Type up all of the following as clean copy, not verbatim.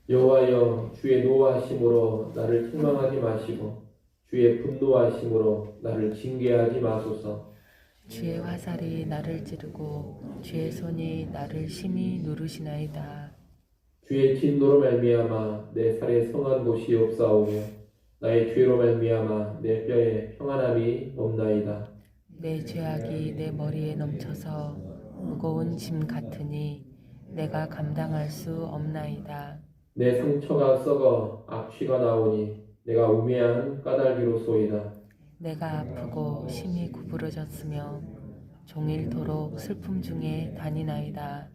여호와여, 주의 노하심으로 나를 책망하지 마시고 주의 분노하심으로 나를 징계하지 마소서. 주의 화살이 나를 찌르고 주의 손이 나를 심히 누르시나이다. 주의 진노로 말미암아 내 살에 성한 곳이 없사오며 나의 죄로 말미암아 내 뼈에 평안함이 없나이다. 내 죄악이 내 머리에 넘쳐서 무거운 짐 같으니 내가 감당할 수 없나이다. 내 상처가 썩어 악취가 나오니 내가 우매한 까닭이로소이다. 내가 아프고 심히 구부러졌으며 종일토록 슬픔 중에 다니나이다.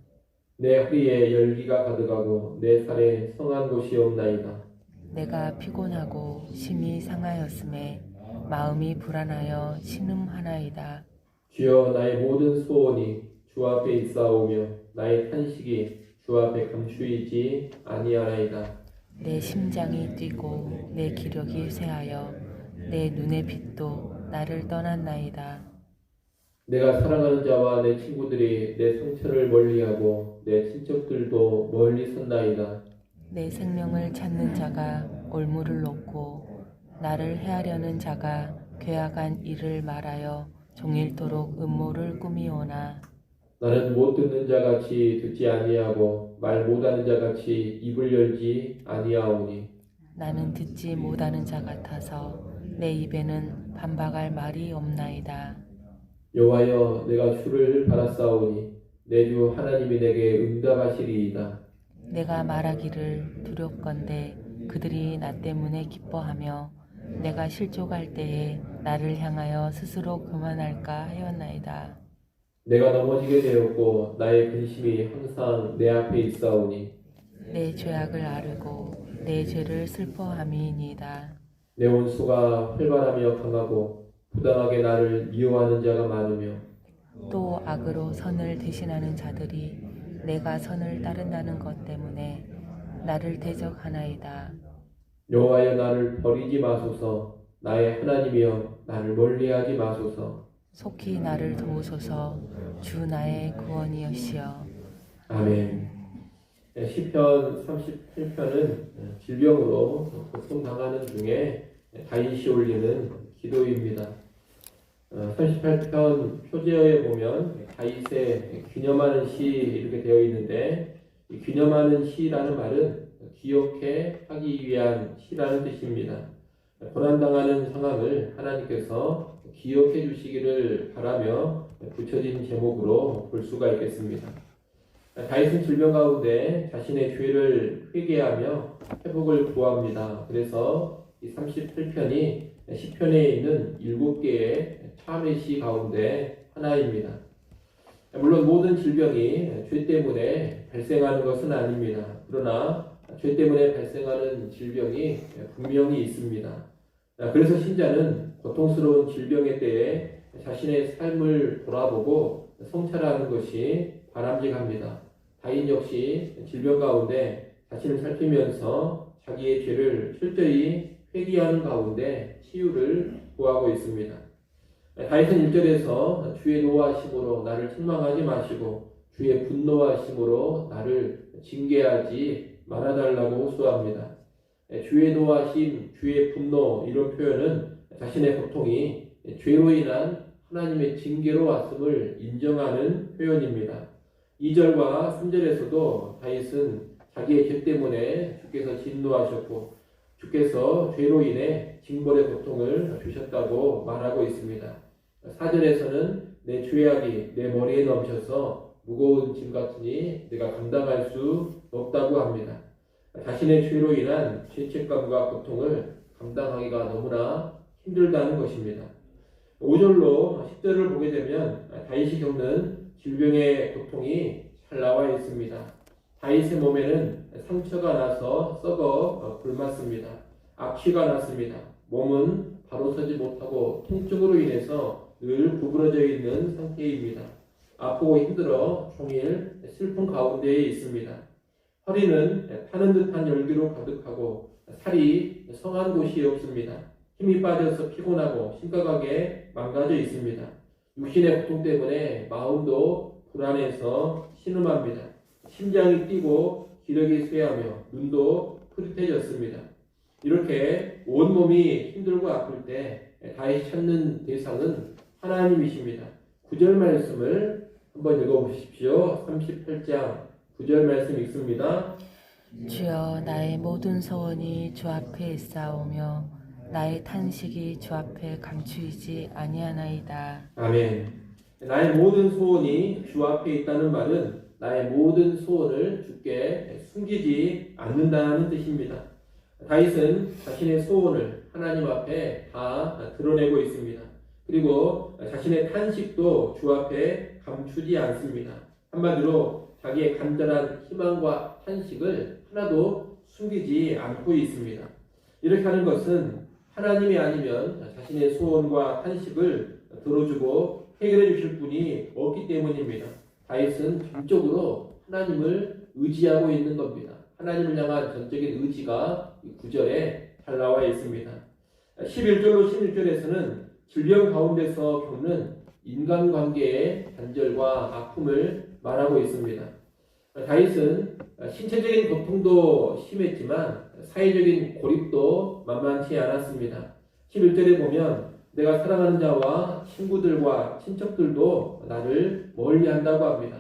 내 허리에 열기가 가득하고 내 살에 성한 곳이 없나이다. 내가 피곤하고 심히 상하였음에 마음이 불안하여 신음하나이다. 주여, 나의 모든 소원이 주 앞에 있사오며 나의 탄식이 주 앞에 감추이지 아니하나이다. 내 심장이 뛰고 내 기력이 쇠하여 내 눈의 빛도 나를 떠났나이다. 내가 사랑하는 자와 내 친구들이 내 상처를 멀리하고 내 친척들도 멀리 섰나이다. 내 생명을 찾는 자가 올무를 놓고 나를 해하려는 자가 괴악한 일을 말하여 종일토록 음모를 꾸미오나 나는 못 듣는 자같이 듣지 아니하고 말 못하는 자같이 입을 열지 아니하오니 나는 듣지 못하는 자 같아서 내 입에는 반박할 말이 없나이다. 여호와여, 내가 주를 바라사오니 내 주 하나님이 내게 응답하시리이다. 내가 말하기를 두렵건대 그들이 나 때문에 기뻐하며 내가 실족할 때에 나를 향하여 스스로 그만할까 하였나이다. 내가 넘어지게 되었고 나의 근심이 항상 내 앞에 있사오니 내 죄악을 아르고 내 죄를 슬퍼함이니이다. 내 원수가 활발하며 강하고 부당하게 나를 미워하는 자가 많으며 또 악으로 선을 대신하는 자들이 내가 선을 따른다는 것 때문에 나를 대적하나이다. 여호와여, 나를 버리지 마소서. 나의 하나님이여, 나를 멀리하지 마소서. 속히 나를 도우소서. 주 나의 구원이여시여. 아멘. 시편 38편은 질병으로 고통당하는 중에 다윗이 올리는 기도입니다. 38편 표제어에 보면 다윗의 기념하는 시 이렇게 되어 있는데, 이 기념하는 시라는 말은 기억해 하기 위한 시라는 뜻입니다. 고난당하는 상황을 하나님께서 기억해 주시기를 바라며 붙여진 제목으로 볼 수가 있겠습니다. 다윗은 질병 가운데 자신의 죄를 회개하며 회복을 구합니다. 그래서 이 38편이 시편에 있는 7개의 참회 시 가운데 하나입니다. 물론 모든 질병이 죄 때문에 발생하는 것은 아닙니다. 그러나 죄 때문에 발생하는 질병이 분명히 있습니다. 그래서 신자는 고통스러운 질병의 때에 자신의 삶을 돌아보고 성찰하는 것이 바람직합니다. 다윗 역시 질병 가운데 자신을 살피면서 자기의 죄를 철저히 회개하는 가운데 치유를 구하고 있습니다. 다윗은 1절에서 주의 노하심으로 나를 책망하지 마시고 주의 분노하심으로 나를 징계하지 말아달라고 호소합니다. 주의 노하심, 주의 분노, 이런 표현은 자신의 고통이 죄로 인한 하나님의 징계로 왔음을 인정하는 표현입니다. 2절과 3절에서도 다윗은 자기의 죄 때문에 주께서 진노하셨고 주께서 죄로 인해 징벌의 고통을 주셨다고 말하고 있습니다. 4절에서는 내 죄악이 내 머리에 넘쳐서 무거운 짐 같으니 내가 감당할 수 없다고 합니다. 자신의 죄로 인한 죄책감과 고통을 감당하기가 너무나 힘들다는 것입니다. 5절로 10절을 보게 되면 다윗이 겪는 질병의 고통이 잘 나와 있습니다. 다윗의 몸에는 상처가 나서 썩어 굶었습니다. 악취가 났습니다. 몸은 바로 서지 못하고 통증으로 인해서 늘 구부러져 있는 상태입니다. 아프고 힘들어 종일 슬픔 가운데에 있습니다. 허리는 타는 듯한 열기로 가득하고 살이 성한 곳이 없습니다. 힘이 빠져서 피곤하고 심각하게 망가져 있습니다. 육신의 고통 때문에 마음도 불안해서 신음합니다. 심장이 뛰고 기력이 쇠하며 눈도 푸릇해졌습니다. 이렇게 온몸이 힘들고 아플 때 다윗이 찾는 대상은 하나님이십니다. 9절 말씀을 한번 읽어보십시오. 38장 9절 말씀 읽습니다. 주여 나의 모든 소원이 주 앞에 있사오며 나의 탄식이 주 앞에 감추이지 아니하나이다. 아멘. 나의 모든 소원이 주 앞에 있다는 말은 나의 모든 소원을 주께 숨기지 않는다는 뜻입니다. 다윗은 자신의 소원을 하나님 앞에 다 드러내고 있습니다. 그리고 자신의 탄식도 주 앞에 감추지 않습니다. 한마디로 자기의 간절한 희망과 탄식을 하나도 숨기지 않고 있습니다. 이렇게 하는 것은 하나님이 아니면 자신의 소원과 탄식을 들어주고 해결해 주실 분이 없기 때문입니다. 다윗은 전적으로 하나님을 의지하고 있는 겁니다. 하나님을 향한 전적인 의지가 9절에 잘 나와 있습니다. 11절로 16절에서는 질병 가운데서 겪는 인간관계의 단절과 아픔을 말하고 있습니다. 다윗은 신체적인 고통도 심했지만 사회적인 고립도 만만치 않았습니다. 11절에 보면 내가 사랑하는 자와 친구들과 친척들도 나를 멀리한다고 합니다.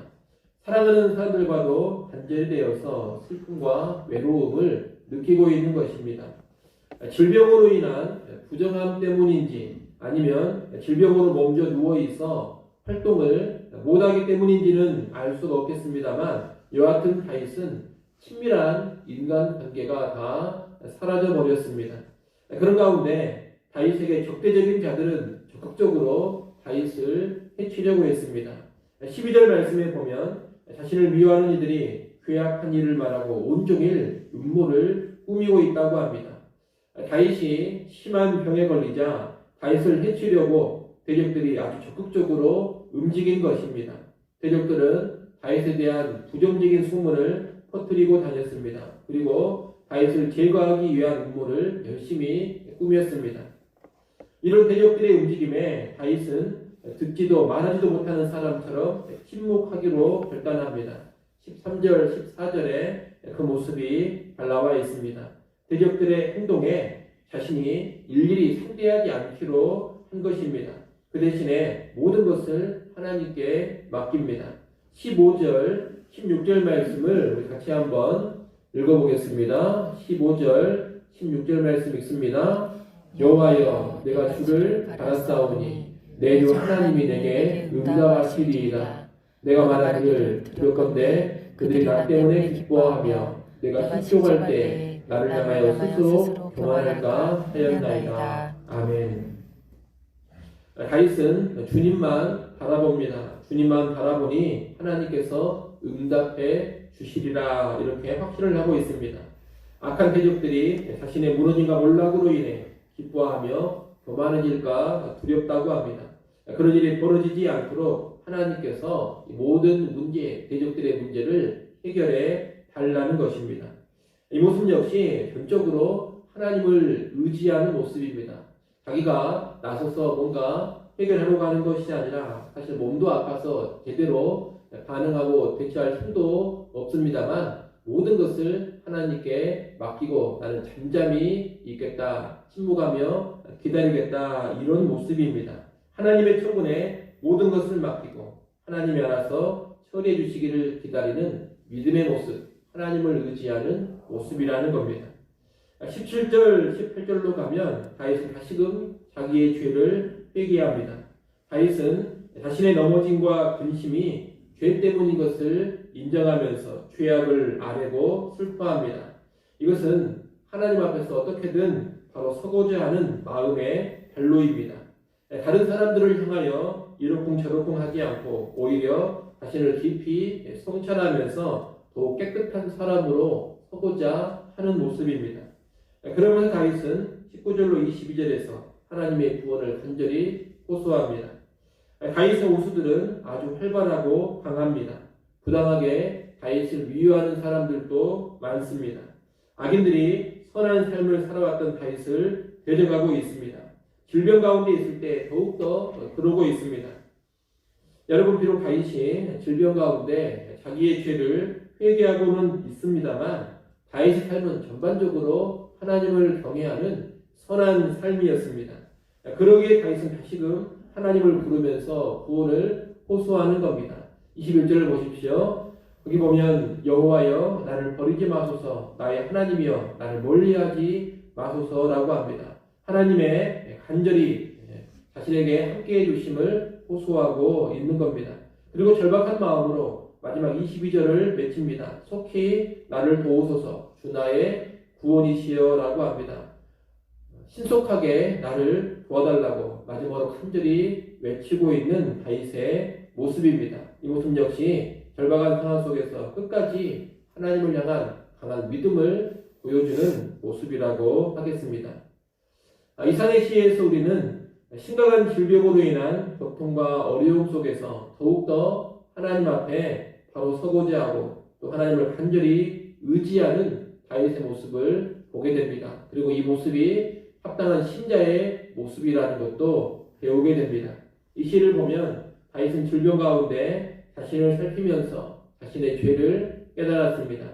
사랑하는 사람들과도 단절이 되어서 슬픔과 외로움을 느끼고 있는 것입니다. 질병으로 인한 부정함 때문인지 아니면 질병으로 몸져 누워 있어 활동을 못하기 때문인지는 알 수가 없겠습니다만 여하튼 다윗은 친밀한 인간관계가 다 사라져 버렸습니다. 그런 가운데 다윗에게 적대적인 자들은 적극적으로 다윗을 해치려고 했습니다. 12절 말씀에 보면 자신을 미워하는 이들이 괴악한 일을 말하고 온종일 음모를 꾸미고 있다고 합니다. 다윗이 심한 병에 걸리자 다윗을 해치려고 대적들이 아주 적극적으로 움직인 것입니다. 대적들은 다윗에 대한 부정적인 소문을 퍼뜨리고 다녔습니다. 그리고 다윗을 제거하기 위한 음모를 열심히 꾸몄습니다. 이런 대적들의 움직임에 다윗은 듣지도 말하지도 못하는 사람처럼 침묵하기로 결단합니다. 13절, 14절에 그 모습이 잘 나와 있습니다. 대적들의 행동에 자신이 일일이 상대하지 않기로 한 것입니다. 그 대신에 모든 것을 하나님께 맡깁니다. 15절, 16절 말씀을 우리 같이 한번 읽어보겠습니다. 15절, 16절 말씀 읽습니다. 여호와여 내가 주를 바랐사오니 내 주 하나님이 내게 응답하시리이다. 내가 말하기를 두렵건대 그들이 나 때문에 기뻐하며 내가 실족할 때 나를 향하여 스스로 교만할까 하였나이다. 아멘. 다윗은 주님만 바라봅니다. 주님만 바라보니 하나님께서 응답해 주시리라 이렇게 확신을 하고 있습니다. 악한 대적들이 자신의 무너짐과 몰락으로 인해 기뻐하며 교만해질까 두렵다고 합니다. 그런 일이 벌어지지 않도록 하나님께서 모든 문제, 대적들의 문제를 해결해 달라는 것입니다. 이 모습 역시 전적으로 하나님을 의지하는 모습입니다. 자기가 나서서 뭔가 해결하려고 하는 것이 아니라 사실 몸도 아파서 제대로 반응하고 대처할 힘도 없습니다만 모든 것을 하나님께 맡기고 나는 잠잠히 있겠다, 침묵하며 기다리겠다 이런 모습입니다. 하나님의 처분에 모든 것을 맡기고 하나님이 알아서 처리해 주시기를 기다리는 믿음의 모습, 하나님을 의지하는 모습이라는 겁니다. 17절, 18절로 가면 다윗은 다시금 자기의 죄를 회개합니다. 다윗은 자신의 넘어짐과 근심이 죄 때문인 것을 인정하면서 죄악을 아뢰고 슬퍼합니다. 이것은 하나님 앞에서 어떻게든 바로 서고자 하는 마음의 발로입니다. 다른 사람들을 향하여 이러쿵저러쿵 하지 않고 오히려 자신을 깊이 성찰하면서 더욱 깨끗한 사람으로 서고자 하는 모습입니다. 그러면서 다윗은 19절로 22절에서 하나님의 구원을 간절히 호소합니다. 다윗의 오수들은 아주 활발하고 강합니다. 부당하게 다윗을 미워하는 사람들도 많습니다. 악인들이 선한 삶을 살아왔던 다윗을 대적하고 있습니다. 질병 가운데 있을 때 더욱더 그러고 있습니다. 여러분 비록 다윗이 질병 가운데 자기의 죄를 회개하고는 있습니다만 다윗의 삶은 전반적으로 하나님을 경외하는 선한 삶이었습니다. 그러기에 다윗은 다시금 하나님을 부르면서 구원을 호소하는 겁니다. 21절을 보십시오. 거기 보면 여호와여 나를 버리지 마소서 나의 하나님이여 나를 멀리하지 마소서라고 합니다. 하나님의 간절히 자신에게 함께해 주심을 호소하고 있는 겁니다. 그리고 절박한 마음으로 마지막 22절을 맺힙니다. 속히 나를 도우소서 주 나의 구원이시여라고 합니다. 신속하게 나를 도와달라고 마지막으로 간절히 외치고 있는 다윗의 모습입니다. 이 모습 역시 절박한 상황 속에서 끝까지 하나님을 향한 강한 믿음을 보여주는 모습이라고 하겠습니다. 이상의 시에서 우리는 심각한 질병으로 인한 고통과 어려움 속에서 더욱더 하나님 앞에 바로 서고자 하고 또 하나님을 간절히 의지하는 다윗의 모습을 보게 됩니다. 그리고 이 모습이 합당한 신자의 모습이라는 것도 배우게 됩니다. 이 시를 보면 다윗은 질병 가운데 자신을 살피면서 자신의 죄를 깨달았습니다.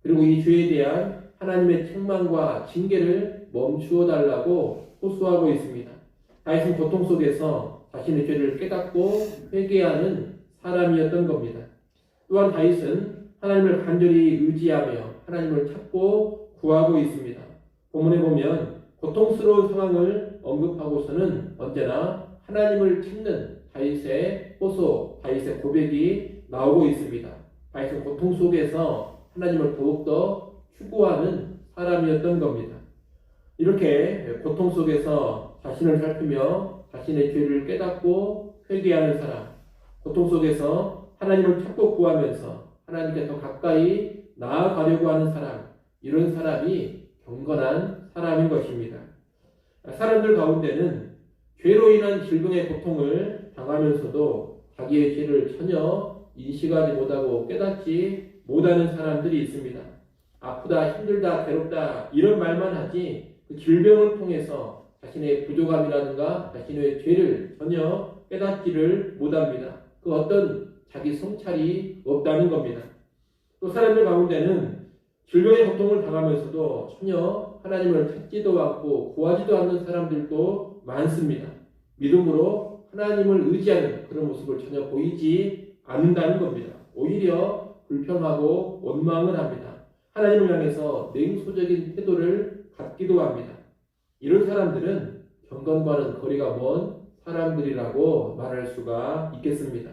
그리고 이 죄에 대한 하나님의 책망과 징계를 멈추어 달라고 호소하고 있습니다. 다윗은 고통 속에서 자신의 죄를 깨닫고 회개하는 사람이었던 겁니다. 또한 다윗은 하나님을 간절히 의지하며 하나님을 찾고 구하고 있습니다. 본문에 보면 고통스러운 상황을 언급하고서는 언제나 하나님을 찾는 다윗의 호소, 다윗의 고백이 나오고 있습니다. 다윗은 고통 속에서 하나님을 더욱더 추구하는 사람이었던 겁니다. 이렇게 고통 속에서 자신을 살피며 자신의 죄를 깨닫고 회개하는 사람, 고통 속에서 하나님을 찾고 구하면서 하나님께 더 가까이 나아가려고 하는 사람, 이런 사람이 경건한 사람인 것입니다. 사람들 가운데는 죄로 인한 질병의 고통을 당하면서도 자기의 죄를 전혀 인식하지 못하고 깨닫지 못하는 사람들이 있습니다. 아프다, 힘들다, 괴롭다 이런 말만 하지 그 질병을 통해서 자신의 부족함이라든가 자신의 죄를 전혀 깨닫지를 못합니다. 그 어떤 자기 성찰이 없다는 겁니다. 또 사람들 가운데는 질병의 고통을 당하면서도 전혀 하나님을 찾지도 않고 구하지도 않는 사람들도 많습니다. 믿음으로 하나님을 의지하는 그런 모습을 전혀 보이지 않는다는 겁니다. 오히려 불평하고 원망을 합니다. 하나님을 향해서 냉소적인 태도를 갖기도 합니다. 이런 사람들은 경건과는 거리가 먼 사람들이라고 말할 수가 있겠습니다.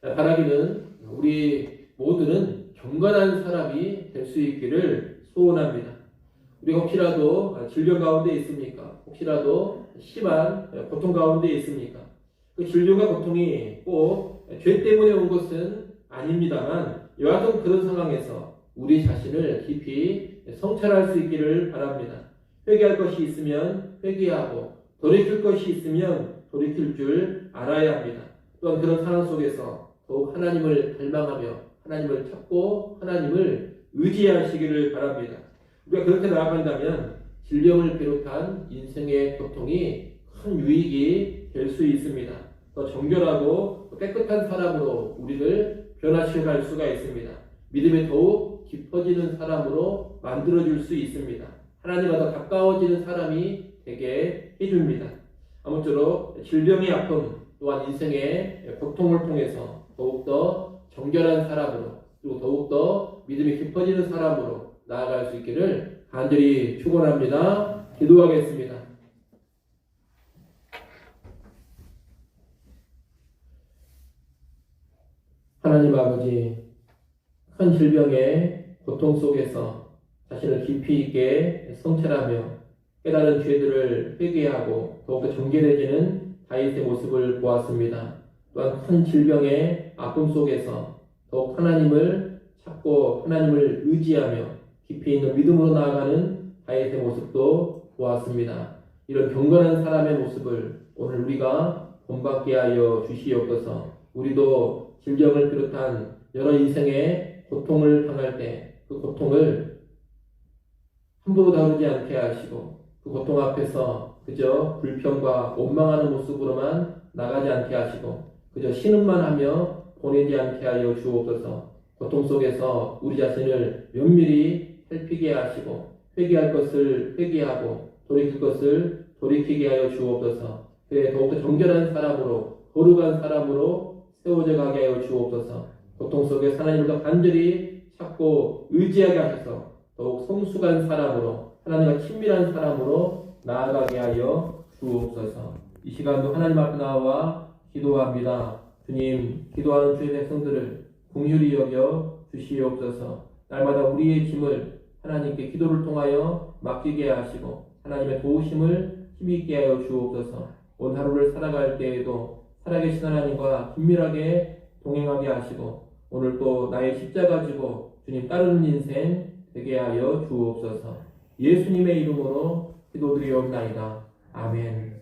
바라기는 우리 모두는 경건한 사람이 될 수 있기를 소원합니다. 우리가 혹시라도 질병 가운데 있습니까? 혹시라도 심한 고통 가운데 있습니까? 그 질병과 고통이 꼭 죄 때문에 온 것은 아닙니다만 여하튼 그런 상황에서 우리 자신을 깊이 성찰할 수 있기를 바랍니다. 회개할 것이 있으면 회개하고 돌이킬 것이 있으면 돌이킬 줄 알아야 합니다. 또한 그런 상황 속에서 더욱 하나님을 갈망하며 하나님을 찾고 하나님을 의지하시기를 바랍니다. 우리가 그렇게 나아간다면 질병을 비롯한 인생의 고통이 큰 유익이 될 수 있습니다. 더 정결하고 깨끗한 사람으로 우리를 변화시켜 갈 수가 있습니다. 믿음이 더욱 깊어지는 사람으로 만들어줄 수 있습니다. 하나님과 더 가까워지는 사람이 되게 해줍니다. 아무쪼록 질병의 아픔 또한 인생의 고통을 통해서 더욱더 정결한 사람으로 그리고 더욱더 믿음이 깊어지는 사람으로 나아갈 수 있기를 간절히 축원합니다. 기도하겠습니다. 하나님 아버지, 큰 질병의 고통 속에서 자신을 깊이 있게 성찰하며 깨달은 죄들을 회개하고 더욱더 정결해지는 다윗의 모습을 보았습니다. 또한 큰 질병의 아픔 속에서 더욱 하나님을 찾고 하나님을 의지하며 깊이 있는 믿음으로 나아가는 다윗의 모습도 보았습니다. 이런 경건한 사람의 모습을 오늘 우리가 본받게 하여 주시옵소서. 우리도 질병을 비롯한 여러 인생의 고통을 당할 때 그 고통을 함부로 다루지 않게 하시고 그 고통 앞에서 그저 불평과 원망하는 모습으로만 나가지 않게 하시고 그저 신음만 하며 보내지 않게 하여 주옵소서. 고통 속에서 우리 자신을 면밀히 살피게 하시고 회개할 것을 회개하고 돌이킬 것을 돌이키게 하여 주옵소서. 그래 더욱더 정결한 사람으로 거룩한 사람으로 세워져 가게 하여 주옵소서. 고통 속에 하나님을 더 간절히 찾고 의지하게 하셔서 더욱 성숙한 사람으로 하나님과 친밀한 사람으로 나아가게 하여 주옵소서. 이 시간도 하나님 앞에 나와 기도합니다. 주님, 기도하는 주의 백성들을 긍휼히 여겨 주시옵소서. 날마다 우리의 짐을 하나님께 기도를 통하여 맡기게 하시고 하나님의 도우심을 힘있게 하여 주옵소서. 오늘 하루를 살아갈 때에도 살아계신 하나님과 긴밀하게 동행하게 하시고 오늘 또 나의 십자가 가지고 주님 따르는 인생 되게 하여 주옵소서. 예수님의 이름으로 기도드리옵나이다. 아멘.